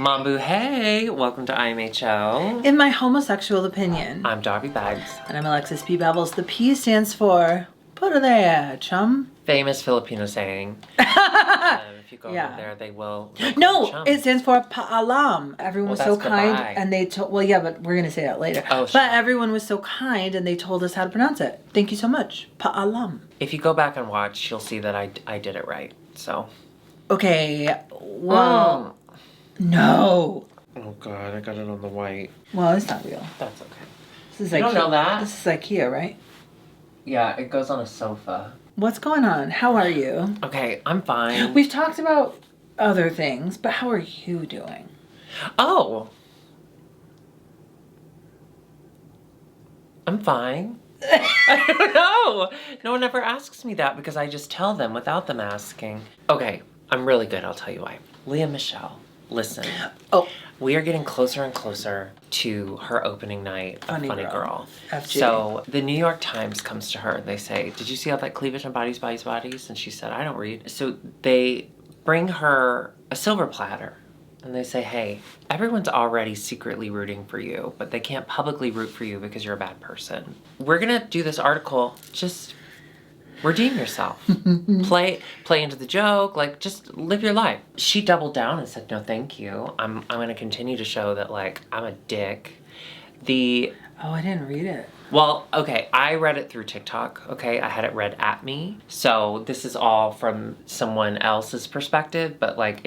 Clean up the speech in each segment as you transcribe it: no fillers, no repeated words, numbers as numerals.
Mambu, hey! Welcome to IMHO. In my homosexual opinion. I'm Darby Bags. And I'm Alexis P. Babbles. The P stands for, put her there, chum. Famous Filipino saying. If you go over there, they will. No, it stands for paalam. Everyone was so kind and they told, well, yeah, but we're going to say that later. Oh, sure. But everyone was so kind and they told us how to pronounce it. Thank you so much. Paalam. If you go back and watch, you'll see that I did it right, so. Okay, well, no. Oh God, I got it on the white. Well, it's not real. That's okay. This is You don't know that? This is IKEA, right? Yeah, it goes on a sofa. What's going on? How are you? Okay, I'm fine. We've talked about other things, but how are you doing? Oh. I'm fine. I don't know. No one ever asks me that because I just tell them without them asking. Okay, I'm really good. I'll tell you why. Leah Michelle, listen. Oh. We are getting closer and closer to her opening night of Funny Girl. FG. So the New York Times comes to her and they say, did you see all that cleavage on Bodies, Bodies, Bodies? And she said, I don't read. So they bring her a silver platter and they say, hey, everyone's already secretly rooting for you, but they can't publicly root for you because you're a bad person. We're gonna do this article, just redeem yourself. Play into the joke, like just live your life. She doubled down and said, no, thank you. I'm gonna continue to show that like I'm a dick. Oh, I didn't read it. Well, okay, I read it through TikTok, okay? I had it read at me. So this is all from someone else's perspective, but like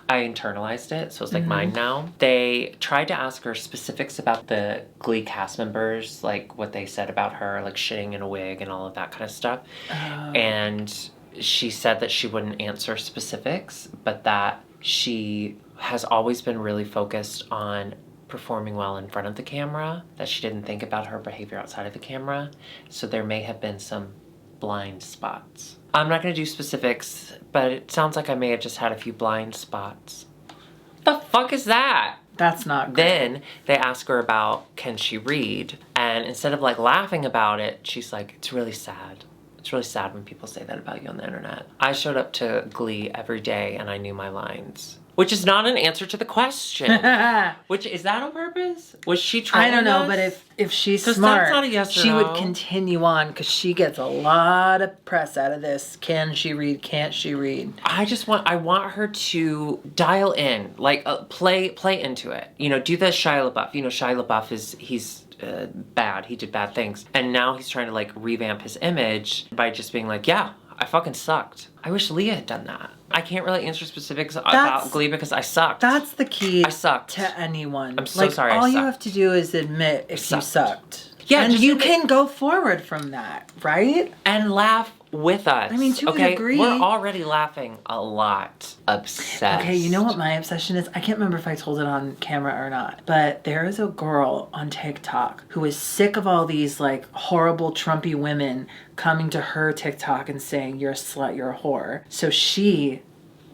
I internalized it, so it's like mine now. They tried to ask her specifics about the Glee cast members, like what they said about her, like shitting in a wig and all of that kind of stuff. And she said that she wouldn't answer specifics, but that she has always been really focused on performing well in front of the camera, that she didn't think about her behavior outside of the camera. So there may have been some blind spots. I'm not gonna do specifics, but it sounds like I may have just had a few blind spots. The fuck is that? That's not good. Then they ask her about, can she read? And instead of like laughing about it, she's like, it's really sad. It's really sad when people say that about you on the internet. I showed up to Glee every day and I knew my lines. Which is not an answer to the question. Which, is that on purpose? Was she trying? I don't know, but if she's smart, that's not a yes or she no. would continue on because she gets a lot of press out of this. Can she read? Can't she read? I want her to dial in, like play into it. You know, do the Shia LaBeouf. You know, Shia LaBeouf he's bad. He did bad things. And now he's trying to like revamp his image by just being like, yeah, I fucking sucked. I wish Leah had done that. I can't really answer specifics about Glee because I sucked. That's the key. I sucked. To anyone. I'm so sorry all I you sucked. have to do is admit if you sucked. Yeah, and you can go forward from that, right? And laugh with us. I mean, to a degree. We're already laughing a lot. Obsessed. Okay, you know what my obsession is? I can't remember if I told it on camera or not, but there is a girl on TikTok who is sick of all these like horrible Trumpy women coming to her TikTok and saying, you're a slut, you're a whore. So she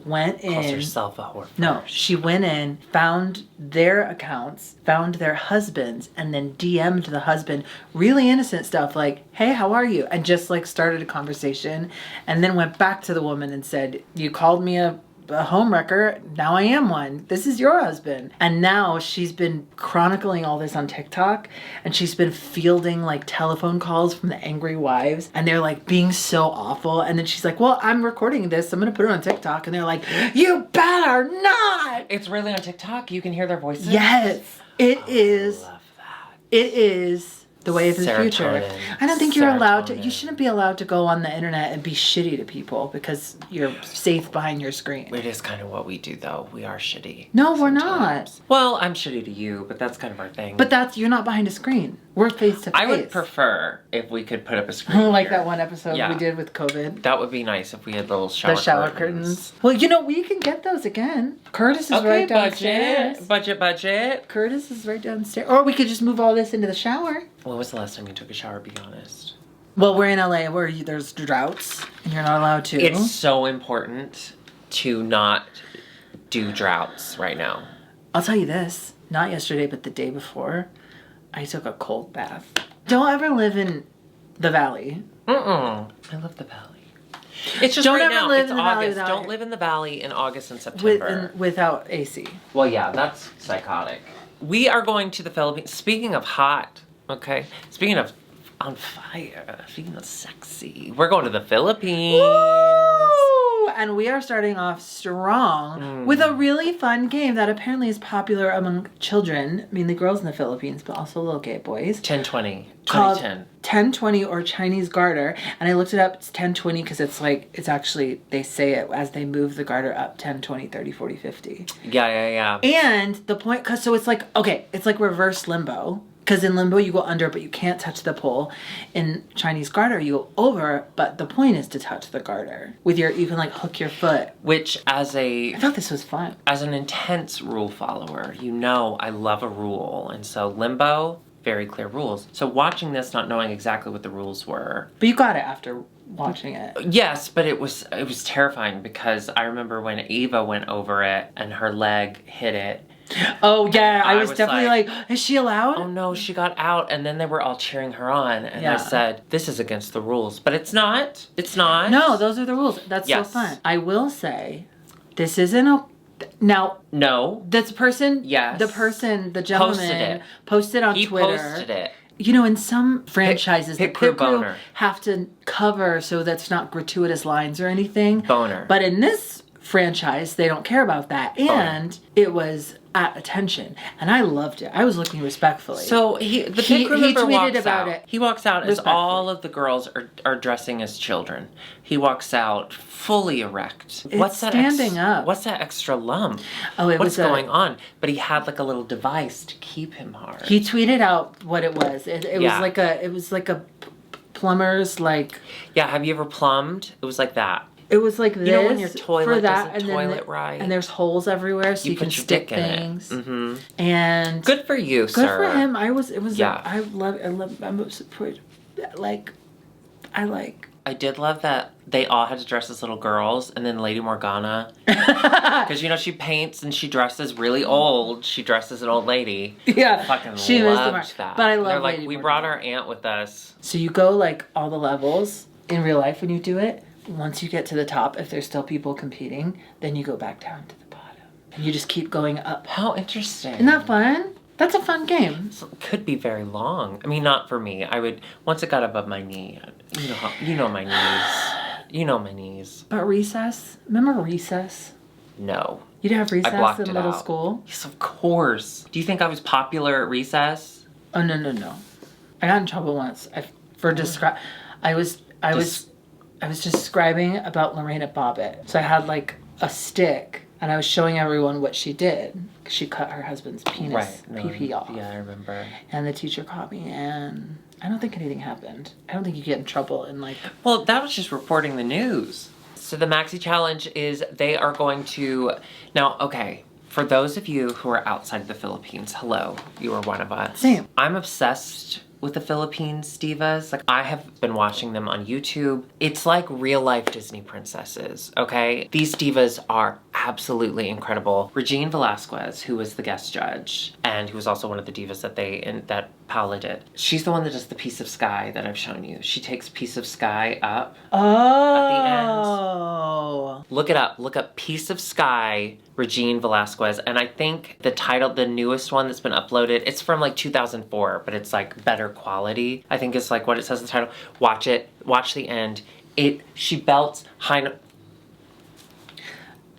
went in. Calls herself a whore. No, she went in, found their accounts, found their husbands, and then DM'd the husband really innocent stuff like, hey, how are you? And just like started a conversation and then went back to the woman and said, you called me a homewrecker, now I am one. This is your husband. And now she's been chronicling all this on TikTok and she's been fielding like telephone calls from the angry wives and they're like being so awful. And then she's like, well, I'm recording this. I'm going to put it on TikTok. And they're like, you better not. It's really on TikTok. You can hear their voices. Yes, it is. I love that. It is the way of the future. I don't think you're allowed to. You shouldn't be allowed to go on the internet and be shitty to people because you're safe behind your screen. It is kind of what we do, though. We are shitty. No, we're not. Well, I'm shitty to you, but that's kind of our thing. But you're not behind a screen. We're face to face. I would prefer if we could put up a screen like here. that one episode we did with COVID. That would be nice if we had little shower curtains. Well, you know, we can get those again. Curtis is right downstairs. Budget. Curtis is right downstairs. Or we could just move all this into the shower. When was the last time you took a shower, be honest? Well, we're in LA where there's droughts and you're not allowed to. It's so important to not do droughts right now. I'll tell you this, not yesterday, but the day before, I took a cold bath. Don't ever live in the valley. I love the valley. It's just Don't right ever now. live It's in the valley August. without Don't it. live in the valley in August and September. Without AC. Well, yeah, that's psychotic. We are going to the Philippines. Speaking of hot, okay? Speaking of on fire, speaking of sexy, we're going to the Philippines. Woo! And we are starting off strong with a really fun game that apparently is popular among children, mainly girls in the Philippines, but also little gay boys. 1020. Called 2010. 1020 or Chinese garter. And I looked it up. It's 1020 because it's actually, they say it as they move the garter up 10, 20, 30, 40, 50. Yeah. And the point, because so it's like, okay, it's like reverse limbo. Because in limbo, you go under, but you can't touch the pole. In Chinese garter, you go over, but the point is to touch the garter. You can like hook your foot. Which, I thought this was fun. As an intense rule follower, I love a rule. And so limbo, very clear rules. So watching this, not knowing exactly what the rules were. But you got it after watching it. Yes, but it was terrifying because I remember when Eva went over it and her leg hit it. Oh yeah, I was definitely like, is she allowed? Oh no, she got out, and then they were all cheering her on, and Yeah. I said, this is against the rules. But it's not. It's not. No, those are the rules. That's Yes. so fun. I will say, this isn't a... Now, No. this person, Yes. the gentleman, posted on He Twitter. posted it. You know, in some franchises, Pit the crew pit crew boner. have to cover so that's not gratuitous lines or anything. Boner. But in this franchise, they don't care about that. Boner. And it was at attention. And I loved it. I was looking respectfully. So the pit crew member tweeted walks about out. it. He walks out as Respectfully. all of the girls are dressing as children. He walks out fully erect. It's standing up. What's that extra lump? Oh, it What's was going on? But he had like a little device to keep him hard. He tweeted out what it was. It Yeah. was like a plumber's like. Yeah, have you ever plumbed? It was like that. It was like this. You know when your toilet for that, doesn't and toilet then right? and there's holes everywhere, so you can put your stick dick in it. things. Mm-hmm. And Good for you, good sir. for him. I was. Yeah. I love. I'm surprised. I did love that they all had to dress as little girls, and then Lady Morgana, because she paints and she dresses really old. She dresses as an old lady. Yeah, Fucking she was the loved mark. that. But I love. They're like, Lady we Morgana. brought our aunt with us. So you go like all the levels in real life when you do it. Once you get to the top, if there's still people competing, then you go back down to the bottom, and you just keep going up. How interesting! Isn't that fun? That's a fun game. It could be very long. I mean, not for me. I would once it got above my knee. You know my knees. You know my knees. But recess? Remember recess? No. You'd have I recess blocked in it middle out. school? Yes, of course. Do you think I was popular at recess? Oh, no. I got in trouble once for I was describing about Lorena Bobbitt. So I had like a stick and I was showing everyone what she did. She cut her husband's penis, pee off. Yeah, I remember. And the teacher caught me, and I don't think anything happened. I don't think you get in trouble in like... Well, that was just reporting the news. So the Maxi Challenge is they are going to... Now, okay, for those of you who are outside the Philippines, hello, you are one of us. Same. I'm obsessed with the Philippines divas. Like, I have been watching them on YouTube. It's like real life Disney princesses, okay? These divas are absolutely incredible. Regine Velasquez, who was the guest judge, and who was also one of the divas that Paula did. She's the one that does the piece of sky that I've shown you. She takes piece of sky up. Oh. Look it up. Look up Piece of Sky, Regine Velasquez. And I think the title, the newest one that's been uploaded, it's from like 2004, but it's like better quality. I think it's like what it says in the title. Watch it. Watch the end. She belts high note.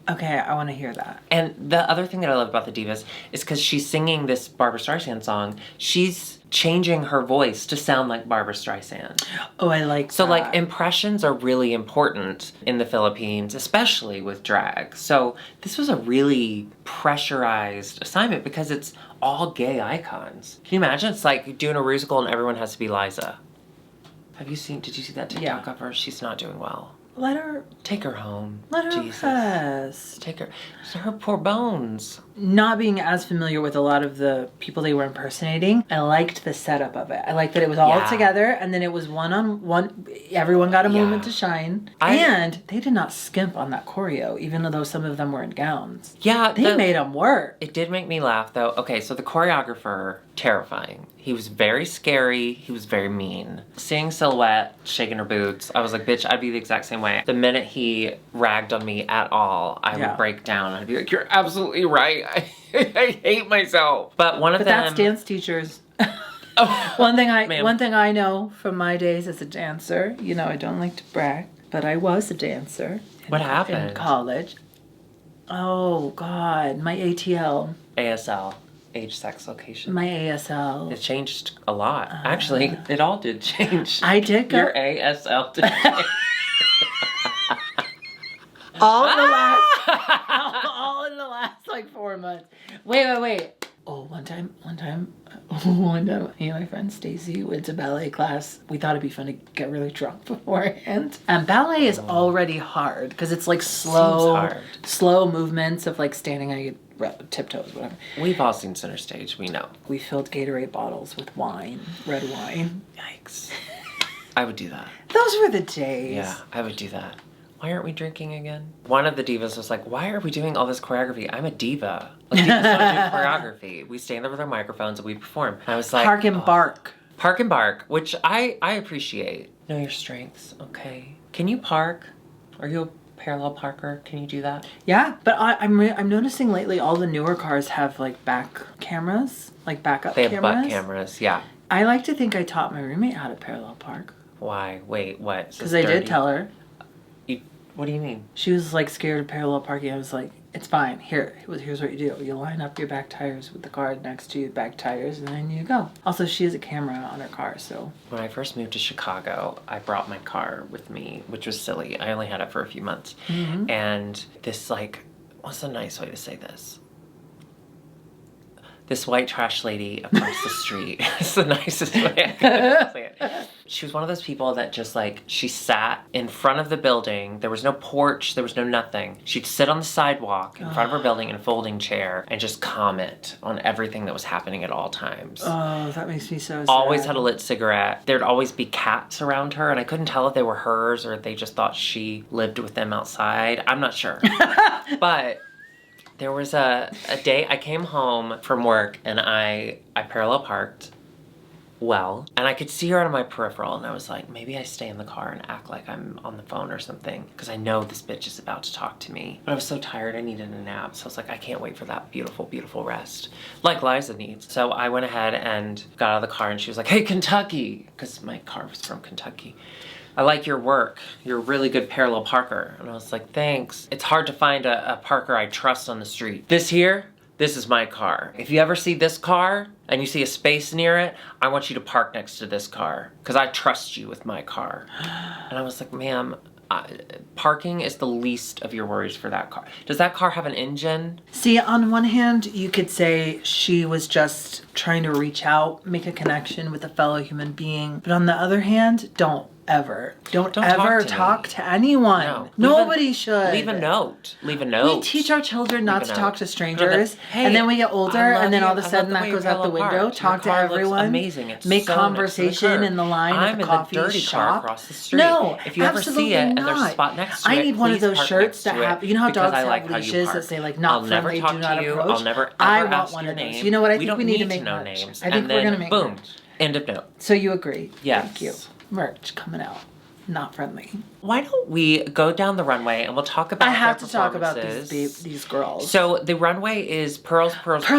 Okay, I want to hear that. And the other thing that I love about the Divas is because she's singing this Barbra Streisand song, she's changing her voice to sound like Barbra Streisand. Oh, I like So that. like impressions are really important in the Philippines, especially with drag. So this was a really pressurized assignment because it's all gay icons. Can you imagine? It's like doing a musical and everyone has to be Liza. Did you see that TikTok of her? She's not doing well. Let her Take her home. Let her Jesus. rest. Take her poor bones. Not being as familiar with a lot of the people they were impersonating, I liked the setup of it. I liked that it was all together and then it was one-on-one. Everyone got a moment to shine. And they did not skimp on that choreo, even though some of them were in gowns. Yeah. They made them work. It did make me laugh, though. Okay, so the choreographer terrifying. He was very scary. He was very mean. Seeing Silhouette shaking her boots, I was like, bitch, I'd be the exact same way. The minute he ragged on me at all, I would break down. I'd be like, you're absolutely right. I hate myself. But one of them... that's dance teachers. One thing I know from my days as a dancer, you know, I don't like to brag, but I was a dancer. What happened? In college. Oh, God. My ATL. ASL. Age, sex, location. My ASL. It changed a lot. Actually, it all did change. I did go. Your ASL did change. all in the last like 4 months. Wait. Oh, one time, me and my friend Stacy went to ballet class. We thought it'd be fun to get really drunk beforehand. And ballet is already hard because it's like slow movements of like standing on your tiptoes, whatever. We've all seen Center Stage. We know. We filled Gatorade bottles with wine, red wine. Yikes. I would do that. Those were the days. Yeah, I would do that. Why aren't we drinking again? One of the divas was like, why are we doing all this choreography? I'm a diva. Like, divas don't do choreography. We stand there with our microphones and we perform. And I was like... Park and bark. Park and bark, which I appreciate. Know your strengths, okay? Can you park? Are you a parallel parker? Can you do that? Yeah, but I'm noticing lately all the newer cars have like back cameras, like backup cameras. They have butt cameras, yeah. I like to think I taught my roommate how to parallel park. Why? Wait, what? Because I did tell her. What do you mean? She was like scared of parallel parking. I was like, it's fine. Here's what you do. You line up your back tires with the car next to your back tires and then you go. Also, she has a camera on her car, so. When I first moved to Chicago, I brought my car with me, which was silly. I only had it for a few months. Mm-hmm. And this like, what's a nice way to say this? This white trash lady across the street. It's the nicest way I could say it. She was one of those people that just like, she sat in front of the building. There was no porch. There was no nothing. She'd sit on the sidewalk in front of her building in a folding chair and just comment on everything that was happening at all times. Oh, that makes me so sad. Always had a lit cigarette. There'd always be cats around her and I couldn't tell if they were hers or if they just thought she lived with them outside. I'm not sure. But... there was a day I came home from work and I parallel parked well and I could see her out of my peripheral and I was like, maybe I stay in the car and act like I'm on the phone or something because I know this bitch is about to talk to me. But I was so tired, I needed a nap. So I was like, I can't wait for that beautiful, beautiful rest. Like Liza needs. So I went ahead and got out of the car and she was like, hey, Kentucky, because my car was from Kentucky. I like your work. You're a really good parallel parker. And I was like, thanks. It's hard to find a parker I trust on the street. This is my car. If you ever see this car and you see a space near it, I want you to park next to this car because I trust you with my car. And I was like, ma'am, parking is the least of your worries for that car. Does that car have an engine? See, on one hand, you could say she was just trying to reach out, make a connection with a fellow human being. But on the other hand, don't ever talk to anyone. No. Nobody should. Leave a note. Leave a note. We teach our children not to talk to strangers. Hey, and then we get older and then all of a sudden that goes out the window. Talk to everyone. Amazing. It's make so conversation in the line at the coffee shop. I'm in the dirty car across the street. No, if you ever see it and there's a spot next to it, I need one of those shirts that have, you know how dogs have leashes that say like not friendly, do not approach? I'll never I want one of those. You know what? I think we need to make merch. I think we're going to make merch. Boom. End of note. So you agree? Yes. Thank you. Merch coming out. Not friendly. Why don't we go down the runway and we'll talk about I have to talk about these girls. So the runway is pearls. Pearls. You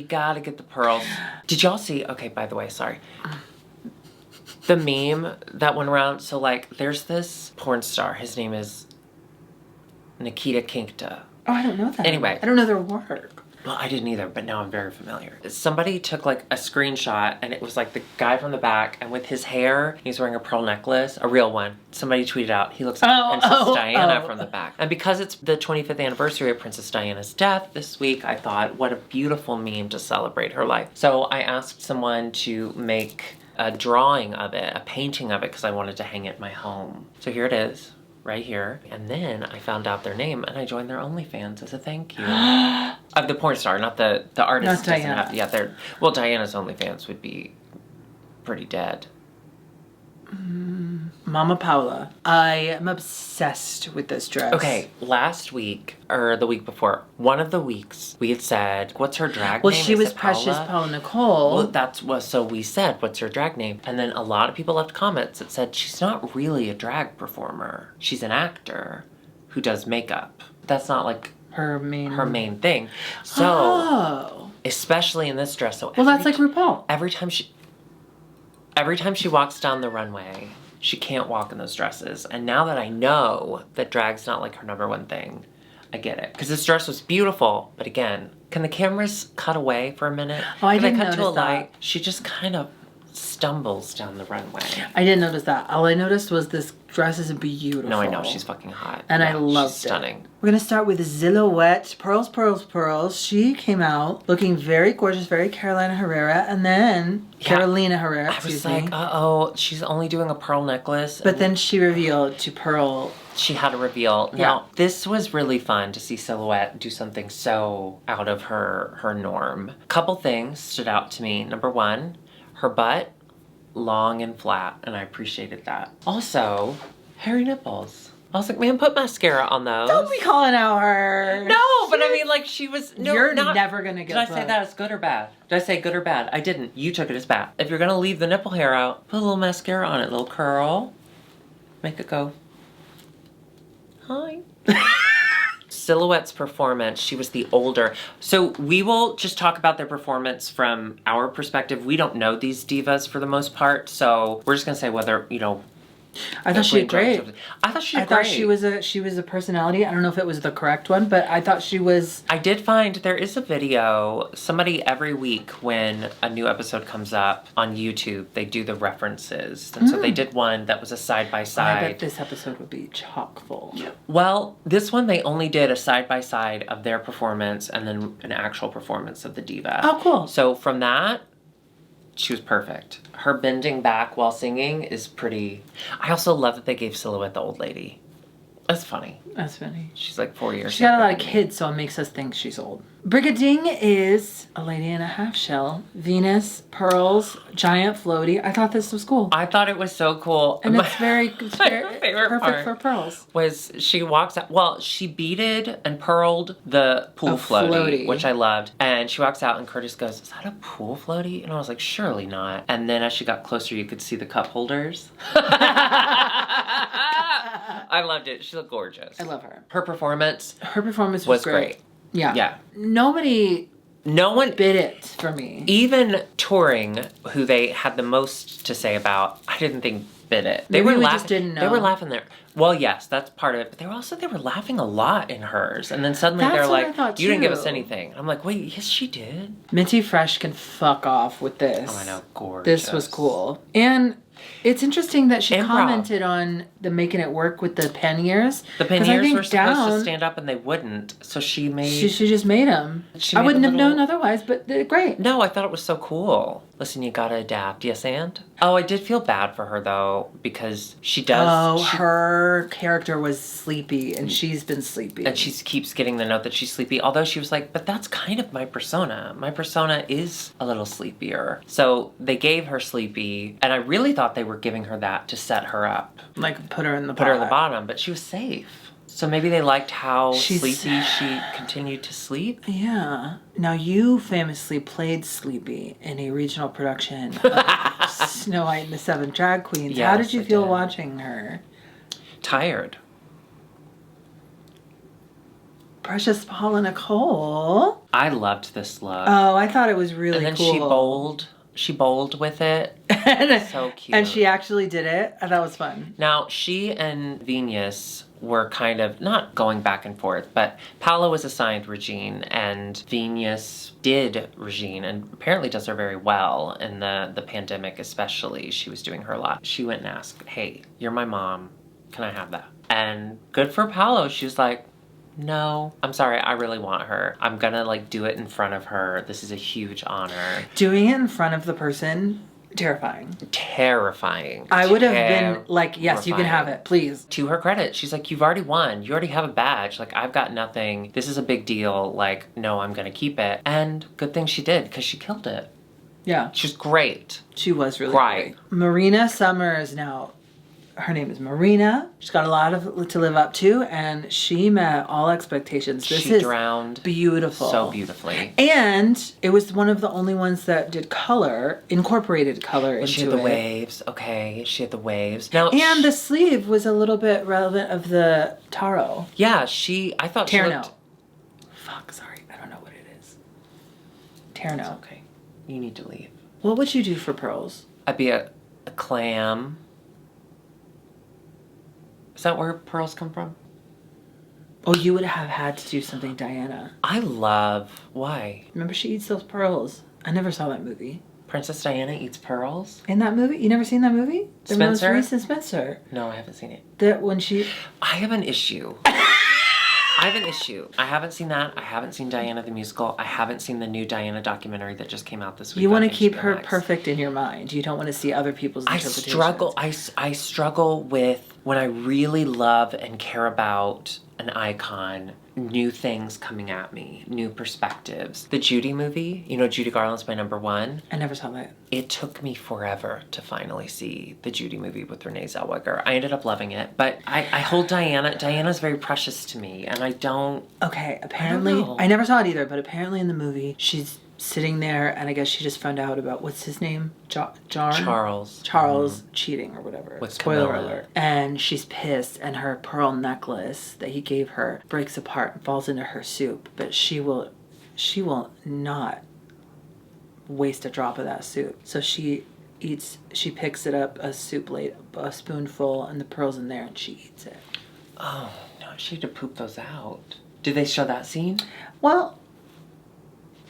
gotta get the pearls. Did y'all see, okay, by the way, sorry. The meme that went around, so like there's this porn star, his name is Nikita Kinkta. Oh, I don't know that. Anyway. I don't know their work. Well, I didn't either, but now I'm very familiar. Somebody took like a screenshot and it was like the guy from the back and with his hair, he's wearing a pearl necklace, a real one. Somebody tweeted out, he looks like Princess Diana from the back. And because it's the 25th anniversary of Princess Diana's death this week, I thought, what a beautiful meme to celebrate her life. So I asked someone to make a drawing of it, a painting of it, because I wanted to hang it in my home. So here it is. Right here. And then I found out their name and I joined their OnlyFans as a thank you. Of the porn star, not the artist. Not Diana. Well, Diana's OnlyFans would be pretty dead. Mama Paula. I am obsessed with this dress. Okay, last week, or the week before, one of the weeks, we had said, what's her drag Well, name? she Is was it Precious Paula? Paula Nicole. Well, so we said, what's her drag name? And then a lot of people left comments that said, she's not really a drag performer. She's an actor who does makeup. That's not like her main thing. So, especially in this dress. So well, that's like RuPaul. Every time she walks down the runway, she can't walk in those dresses. And now that I know that drag's not like her number one thing, I get it. Because this dress was beautiful, but again, can the cameras cut away for a minute? Oh, I didn't cut to a notice that. light? She just kind of stumbles down the runway. I didn't notice that. All I noticed was this dress is beautiful. No, I know. She's fucking hot. And yeah, I loved she's stunning. We're going to start with Silhouette. Pearls, Pearls, Pearls. She came out looking very gorgeous, very Carolina Herrera. And then Carolina Herrera, I was like, uh-oh, she's only doing a pearl necklace. But then she revealed to Pearl. She had a reveal. Now, this was really fun to see Silhouette do something so out of her norm. Couple things stood out to me. Number one, her butt, long and flat, and I appreciated that. Also, hairy nipples. I was like, man, put mascara on those. Don't be calling out her. No, but I mean, like, she was... No, you're never going to get Did I say that as good or bad? Did I say good or bad? I didn't. You took it as bad. If you're going to leave the nipple hair out, put a little mascara on it. A little curl. Make it go... Hi. Silhouette's performance, she was the older. So we will just talk about their performance from our perspective. We don't know these divas for the most part, so we're just gonna say whether, you know. I thought she did great. I thought she did great. She was a personality. I don't know if it was the correct one, but I thought she was. I did find there is a video. Somebody every week when a new episode comes up on YouTube, they do the references. And so they did one that was a side-by-side. I bet this episode would be chock full. Well, this one they only did a side-by-side of their performance and then an actual performance of the diva. Oh, cool. So from that, she was perfect. Her bending back while singing is pretty... I also love that they gave Silhouette the old lady. That's funny. That's funny. She's like 4 years. She's got a lot of kids, so it makes us think she's old. Brigading is a lady in a half shell. Venus, pearls, giant floaty. I thought this was cool. I thought it was so cool. And it's very favorite perfect part for pearls. Was she walks out, well, she beaded and pearled the pool floaty, which I loved. And she walks out and Curtis goes, is that a pool floaty? And I was like, surely not. And then as she got closer, you could see the cup holders. I loved it. She looked gorgeous. I love her. Her performance was great. Yeah. Yeah. No one bid it for me. Even touring, who they had the most to say about, I didn't think bid it. They Maybe were we laughing. just didn't know. They were laughing there. Well, yes, that's part of it. But they were laughing a lot in hers. And then suddenly That's they're what I like, thought, you didn't give us too. anything. I'm like, wait, yes, she did. Minty Fresh can fuck off with this. Oh, I know, gorgeous. This was cool. And it's interesting that she Improv. commented on the making it work with the panniers. The 'Cause I panniers think were supposed to stand up and they wouldn't. So she made... She just made them. I wouldn't have known otherwise, but they're great. No, I thought it was so cool. Listen, you gotta adapt. Yes, and? Oh, I did feel bad for her, though, because she does... Oh, her character was sleepy, and she's been sleepy. And she keeps getting the note that she's sleepy, although she was like, but that's kind of my persona. My persona is a little sleepier. So they gave her sleepy, and I really thought they were giving her that to set her up. Like, put her in the bottom, but she was safe. So maybe they liked how She's- sleepy she continued to sleep? Yeah. Now, you famously played Sleepy in a regional production of Snow White and the Seven Drag Queens. How Yes, did you I feel did. watching her? Tired. Precious Paula Nicole. I loved this look. Oh, I thought it was really and then cool. she bowled with it. So cute. And she actually did it. I thought it was fun. Now, she and Venus were kind of not going back and forth, but Paula was assigned Regine, and Venus did Regine, and apparently does her very well in the pandemic especially. She was doing her a lot. She went and asked, hey, you're my mom. Can I have that? And good for Paula. She was like, no, I'm sorry, I really want her. I'm gonna like do it in front of her. This is a huge honor. Doing it in front of the person, terrifying. Terrifying. I would have been like, yes, you can have it, please. To her credit, she's like, you've already won. You already have a badge. Like, I've got nothing. This is a big deal. Like, no, I'm gonna keep it. And good thing she did, because she killed it. Yeah. She was great. She was really Right. great. Marina Summers now. Her name is Marina. She's got a lot to live up to, and she met all expectations. This is drowned beautiful. so beautifully. And it was one of the only ones that did color, incorporated color into it. She had the waves. Okay, she had the waves. Now, And the sleeve was a little bit relevant of the taro. Yeah, I thought she Terno. looked... Fuck, sorry. I don't know what it is. Terno. Okay, you need to leave. What would you do for pearls? I'd be a clam. Is that where pearls come from? Oh, you would have had to do something Diana. Why? Remember she eats those pearls. I never saw that movie. Princess Diana eats pearls? In that movie? You never seen that movie? The Spencer? most recent Spencer. No, I haven't seen it. That when she... I have an issue. I haven't seen that. I haven't seen Diana the musical. I haven't seen the new Diana documentary that just came out this week. You want to on keep HBO her Max. perfect in your mind. You don't want to see other people's interpretations. I struggle with when I really love and care about an icon, new things coming at me, new perspectives. The Judy movie, Judy Garland's my number one. I never saw that. It took me forever to finally see the Judy movie with Renee Zellweger. I ended up loving it, but I hold Diana. Diana's very precious to me, and I don't... Okay, apparently... I never saw it either, but apparently in the movie, she's sitting there, and I guess she just found out about, what's his name? Charles. Charles cheating or whatever. With Spoiler Camilla. alert. And she's pissed, and her pearl necklace that he gave her breaks apart and falls into her soup, but she will not waste a drop of that soup. So she picks it up, a spoonful, and the pearl's in there, and she eats it. Oh, no, she had to poop those out. Did they show that scene? Well,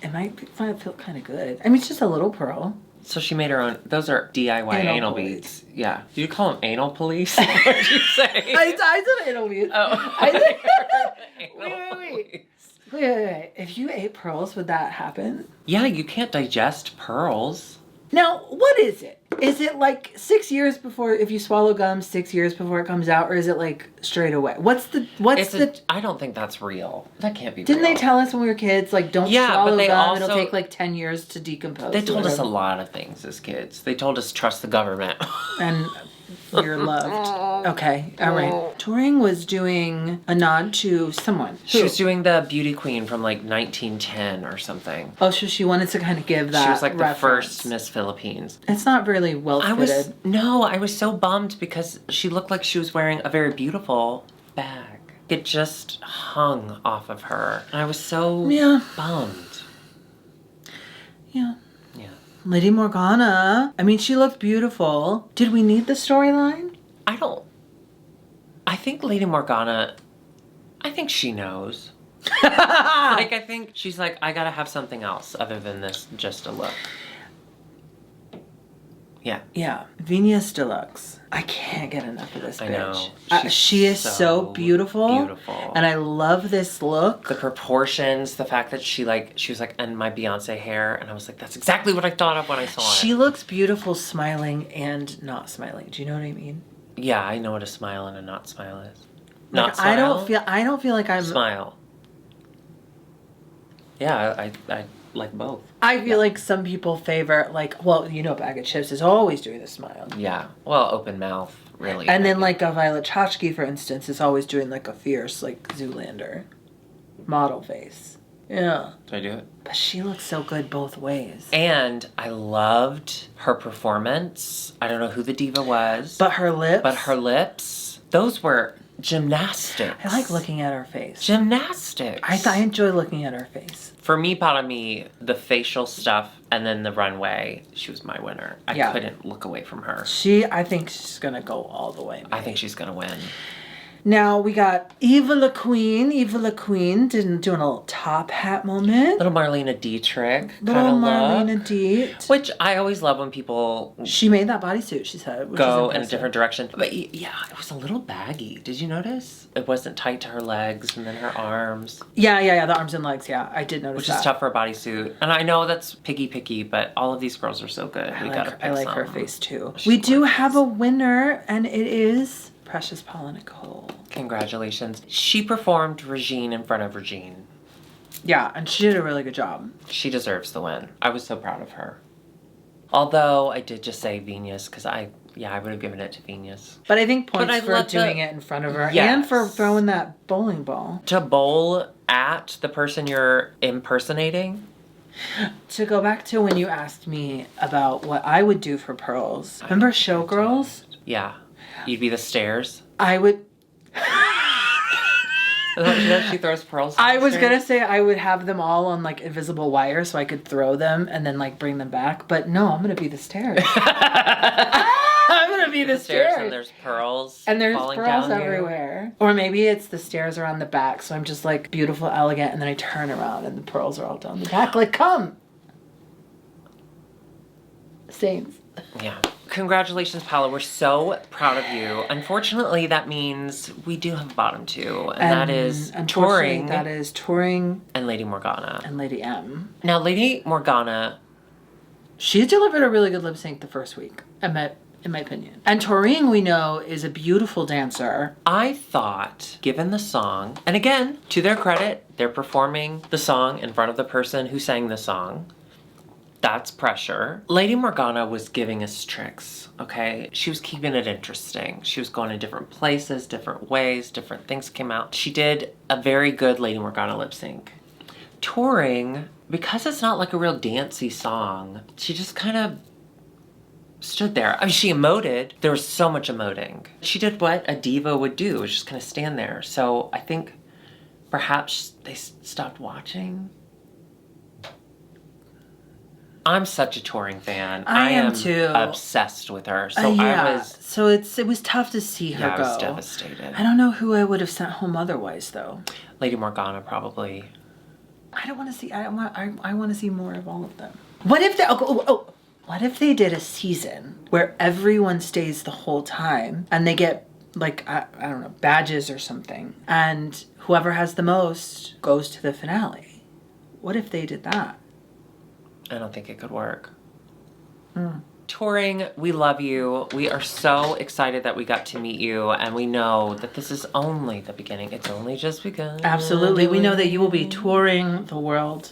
it might feel kind of good. I mean, it's just a little pearl. So she made her own. Those are DIY anal beads. Yeah. Did you call them anal police? What did you say? I said anal beads. Oh. Wait. If you ate pearls, would that happen? Yeah, you can't digest pearls. Now, what is it? Is it like 6 years before, if you swallow gum, 6 years before it comes out, or is it like straight away? I don't think that's real. That can't be Didn't real. they tell us when we were kids, like, don't swallow but they gum, also, it'll take like 10 years to decompose? They told us a lot of things as kids. They told us trust the government. And you're loved. Okay, all right. Turing was doing a nod to someone. She was doing the beauty queen from like 1910 or something. Oh, so she wanted to kind of give that She was like reference. the first Miss Philippines. It's not really well fitted. I was so bummed because she looked like she was wearing a very beautiful bag. It just hung off of her. And I was so bummed. Yeah. Yeah. Lady Morgana. I mean, she looked beautiful. Did we need the storyline? I think Lady Morgana, I think she knows. I think she's like, I gotta have something else other than this, just a look. Yeah. Yeah. Venus Deluxe. I can't get enough of this bitch. I know. She is so beautiful. Beautiful. And I love this look. The proportions, the fact that she was like, and my Beyonce hair, and I was like, that's exactly what I thought of when I saw it. She looks beautiful smiling and not smiling. Do you know what I mean? Yeah, I know what a smile and a not smile is. Like, Not smile? I don't feel like I'm... Smile. Yeah, I like both. I feel like some people favor, like, well, a bag of chips is always doing the smile. Yeah. Well, open mouth, really. And then, like, a Violet Chachki, for instance, is always doing, like, a fierce, like, Zoolander model face. Yeah. Did I do it? But she looks so good both ways. And I loved her performance. I don't know who the diva was. But her lips, those were gymnastics. I like looking at her face. Gymnastics. I enjoy looking at her face. For me, para me, the facial stuff and then the runway, she was my winner. I couldn't look away from her. I think she's going to go all the way. Maybe. I think she's going to win. Now we got Eva La Queen. Eva La Queen doing a little top hat moment. Little Marlena Dietrich. Little Marlena Diet. Which I always love when people... She made that bodysuit, she said. Go in a different direction. But yeah, it was a little baggy. Did you notice? It wasn't tight to her legs and then her arms. Yeah. The arms and legs, yeah. I did notice Which that. is tough for a bodysuit. And I know that's picky, but all of these girls are so good. I like her face too. We do have a winner, and it is Precious Paula Nicole. Congratulations. She performed Regine in front of Regine. Yeah, and she did a really good job. She deserves the win. I was so proud of her. Although I did just say Venus because I would have given it to Venus. But I think points I'd for love doing to- it in front of her Yes. and for throwing that bowling ball. To bowl at the person you're impersonating? To go back to when you asked me about what I would do for pearls. Remember Showgirls? Yeah. You'd be the stairs. I would... She throws pearls. I was gonna say I would have them all on like invisible wire so I could throw them and then like bring them back. But no, I'm gonna be the stairs. I'm gonna be the stairs. And there's pearls. And there's falling pearls down everywhere. Or maybe it's the stairs are on the back, so I'm just like beautiful, elegant, and then I turn around and the pearls are all down the back. Like, come! Stains. Yeah. Congratulations, Paula. We're so proud of you. Unfortunately, that means we do have a bottom two, and that is unfortunately, touring. That is touring and Lady Morgana. and Lady M. Now, Lady Morgana, She delivered a really good lip sync the first week, in my opinion. And Touring, we know, is a beautiful dancer. I thought, given the song, and again, to their credit, they're performing the song in front of the person who sang the song. That's pressure. Lady Morgana was giving us tricks, okay? She was keeping it interesting. She was going to different places, different ways, different things came out. She did a very good Lady Morgana lip sync. Touring, because it's not like a real dancey song, she just kind of stood there. I mean, she emoted. There was so much emoting. She did what a diva would do, was just kind of stand there. So I think perhaps they stopped watching. I'm such a touring fan. I am too. Obsessed with her. So So it was tough to see her go. I was devastated. I don't know who I would have sent home otherwise, though. Lady Morgana, probably. I don't want to see. I want to see more of all of them. What if they? What if they did a season where everyone stays the whole time and they get like I don't know, badges or something, and whoever has the most goes to the finale? What if they did that? I don't think it could work. Touring, we love you. We are so excited that we got to meet you, and we know that this is only the beginning. It's only just begun. Absolutely. We know that you will be touring the world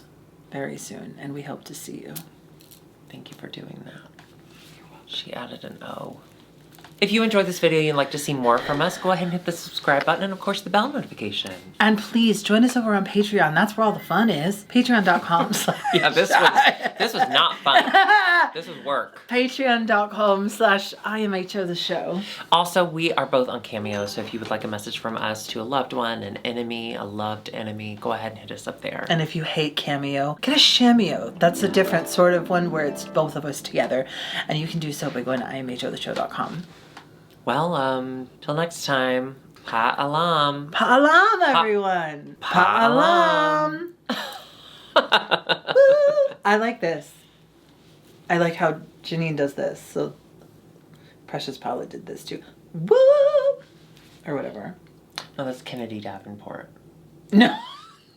very soon, and we hope to see you. Thank you for doing that. She added an O. If you enjoyed this video and you'd like to see more from us, go ahead and hit the subscribe button and, of course, the bell notification. And please join us over on Patreon. That's where all the fun is. Patreon.com. Yeah, this was not fun. This was work. Patreon.com/IMHOtheSHOw. Also, we are both on Cameo, so if you would like a message from us to a loved one, an enemy, a loved enemy, go ahead and hit us up there. And if you hate Cameo, get a Shameo. That's a different sort of one where it's both of us together. And you can do so by going to IMHOtheShow.com. Well, till next time, pa'alam. Pa'alam, everyone. Pa'alam. I like this. I like how Janine does this. So Precious Paula did this too. Woo! Or whatever. No, that's Kennedy Davenport. No.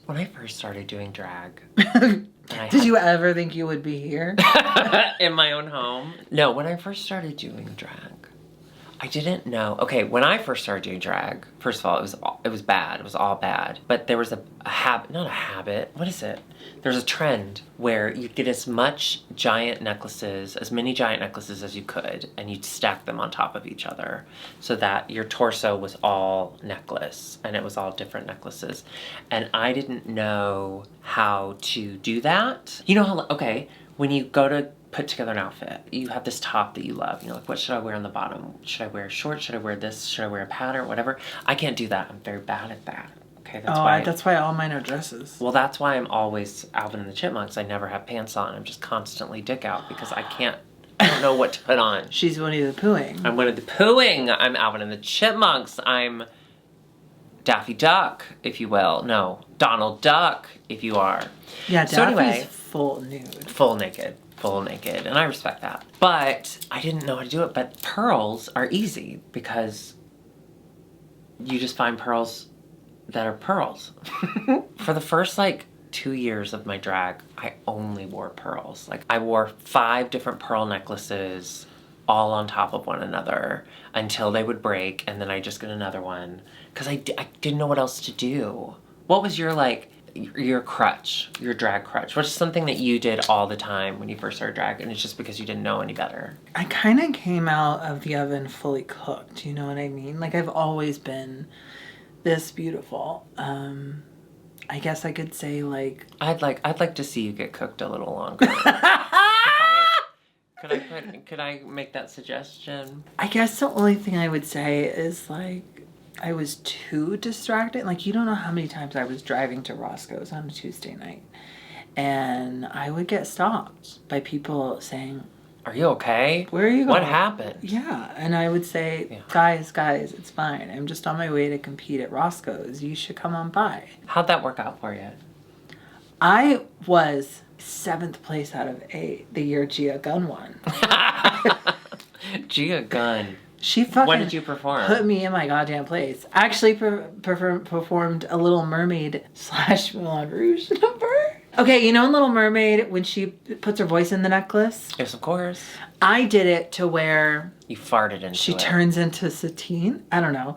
When I first started doing drag. Did you ever think you would be here? In my own home? No, when I first started doing drag, I didn't know. Okay, when I first started doing drag, first of all, it was bad. It was all bad. But there was a habit, not a habit. What is it? There's a trend where you'd get as many giant necklaces as you could, and you'd stack them on top of each other so that your torso was all necklace, and it was all different necklaces. And I didn't know how to do that. You know how, okay, when you go to put together an outfit, you have this top that you love, you know, like, what should I wear on the bottom? Should I wear shorts? Should I wear this? Should I wear a pattern? Whatever. I can't do that. I'm very bad at that. Okay, that's why all mine are dresses. Well, that's why I'm always Alvin and the Chipmunks. I never have pants on. I'm just constantly dick out because I don't know what to put on. She's Winnie the Poohing. I'm Winnie the Poohing. I'm Alvin and the Chipmunks. I'm Daffy Duck, if you will. No, Donald Duck, if you are. Yeah, so Daffy's anyway, full nude. Full naked, and I respect that. But I didn't know how to do it, but pearls are easy because you just find pearls that are pearls. For the first, 2 years of my drag, I only wore pearls. Like, I wore 5 different pearl necklaces all on top of one another until they would break, and then I just get another one because I didn't know what else to do. What was your, your crutch, your drag crutch? What's something that you did all the time when you first started drag, and it's just because you didn't know any better? I kind of came out of the oven fully cooked, you know what I mean? Like, I've always been this beautiful. I guess I could say, like... I'd like to see you get cooked a little longer. Could I make that suggestion? I guess the only thing I would say is, like, I was too distracted. Like, you don't know how many times I was driving to Roscoe's on a Tuesday night. And I would get stopped by people saying, "Are you okay? Where are you going? What happened?" Yeah. And I would say, Yeah. guys, it's fine. I'm just on my way to compete at Roscoe's. You should come on by. How'd that work out for you? I was 7th place out of 8 the year Gia Gunn won. Gia Gunn. She fucking When did you perform? put me in my goddamn place. I actually performed a Little Mermaid / Moulin Rouge number. Okay, you know in Little Mermaid when she puts her voice in the necklace? Yes, of course. I did it to where You farted into she it. turns into Satine. I don't know.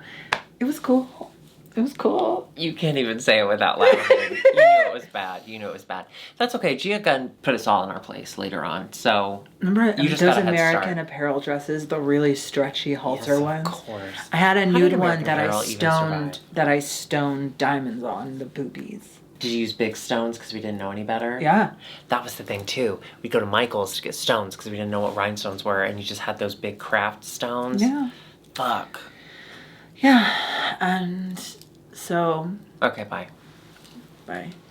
It was cool. It was cool. You can't even say it without laughing. You knew it was bad. You knew it was bad. That's okay. Gia Gunn put us all in our place later on. So Remember you just those got a head American start. Apparel dresses, the really stretchy halter Yes, ones? of course. I had a How nude did one American that Apparel even survive? I stoned diamonds on the boobies. Did you use big stones because we didn't know any better? Yeah. That was the thing too. We'd go to Michael's to get stones because we didn't know what rhinestones were, and you just had those big craft stones. Yeah. Fuck. Yeah. And so Okay, bye. bye.